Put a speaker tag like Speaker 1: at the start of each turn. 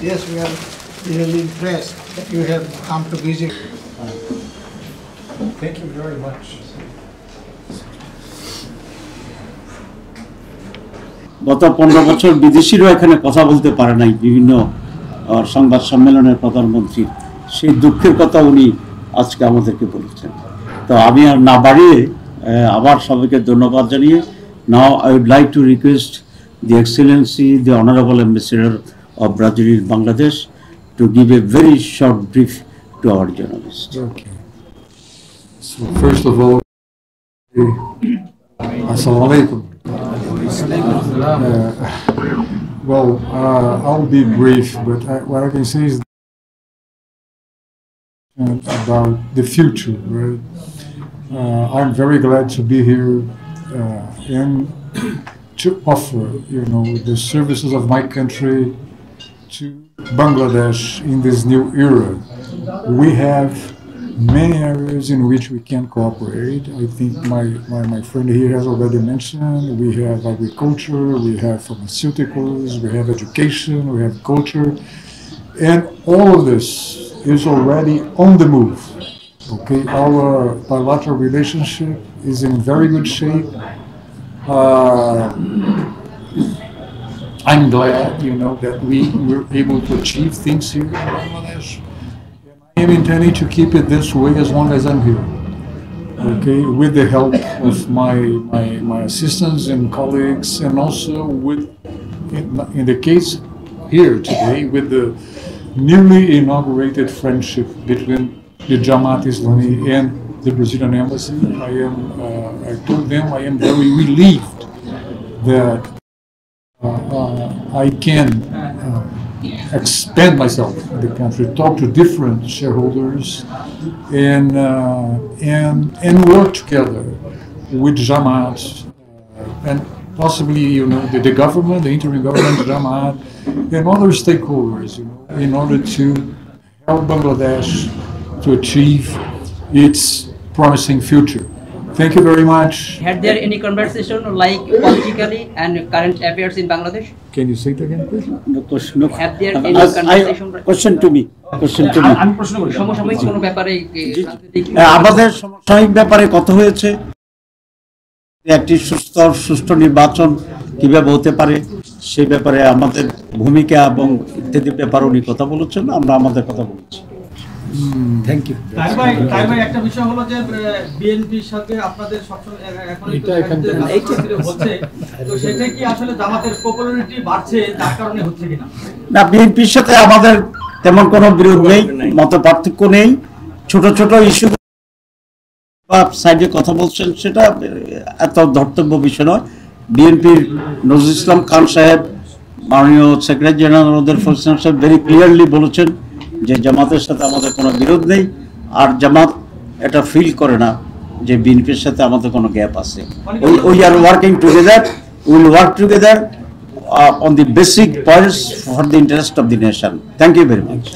Speaker 1: Yes, we are really impressed that you have come to visit.
Speaker 2: Thank you very much.
Speaker 3: গত 15 বছর বিদেশিরাও এখানে কথা বলতে পারে নাই বিভিন্ন সংবাদ সম্মেলনের প্রধানমন্ত্রী, সেই দুঃখের কথা উনি আজকে আমাদেরকে বলেছেন। তো আমি আর না বাড়িয়ে আবার সবাইকে ধন্যবাদ জানিয়ে, now I would like to request the Excellency, the Honorable Ambassador of Brazil in Bangladesh, to give a very short brief to our journalists.
Speaker 2: Okay. So first of all, Assalamu alaikum. I'll be brief, but what I can say is about the future. Right? I'm very glad to be here and to offer, the services of my country to Bangladesh in this new era. We have many areas in which we can cooperate. I think my friend here has already mentioned, we have agriculture, we have pharmaceuticals, we have education, we have culture, and all of this is already on the move. Okay, our bilateral relationship is in very good shape. I'm glad, that we were able to achieve things here in Bangladesh. I am intending to keep it this way as long as I'm here. Okay, with the help of my assistants and colleagues, and also in the case here today, with the newly inaugurated friendship between the Jamaat Islami and the Brazilian embassy. I told them I am very relieved that I can expand myself in the country, talk to different shareholders, and work together with Jamaat and possibly, the government, the interim government, Jamaat, and other stakeholders, in order to help Bangladesh to achieve its promising future. Thank you very much.
Speaker 4: Had there any conversation like politically and current affairs in Bangladesh?
Speaker 2: Can you say it again, please?
Speaker 3: No question. No.
Speaker 4: Have there any conversation?
Speaker 3: Question to me.
Speaker 4: আমি প্রশ্ন করি, সমসাময়িক কোনো ব্যাপারে
Speaker 3: আমাদের সমসাময়িক ব্যাপারে কথা হয়েছে, একটি সুষ্ঠু নির্বাচন কিভাবে হতে পারে সেই ব্যাপারে আমাদের ভূমিকা এবং ইত্যাদি ব্যাপারে উনি কথা বলেছেন, আমরা আমাদের কথা বলেছি। Thank you.
Speaker 5: তাই ভাই একটা বিষয় হলো যে বিএনপির সাথে আপনাদের সবসময় হচ্ছে, তো সেটা কি আসলে জামাতের পপুলারিটি বাড়ছে তার কারণে হচ্ছে কিনা?
Speaker 3: না, বিএনপির সাথে আমাদের তেমন কোনো বিরোধ নেই, মত পার্থক্য নেই। ছোট ছোট ইস্যু সাইডে কথা বলছেন, সেটা এত ধর্তব্য বিষয় নয়। বিএনপির নজরুল ইসলাম খান সাহেব, মাননীয় সেক্রেটারি জেনারেল ওদের ফরসান সাহেব ভেরি ক্লিয়ারলি বলেছেন যে জামাতের সাথে আমাদের কোনো বিরোধ নেই, আর জামাত এটা ফিল করে না যে বিএনপির সাথে আমাদের কোনো গ্যাপ আছে। We are working together, will work together on the basic points for the interest of the nation. Thank you very much.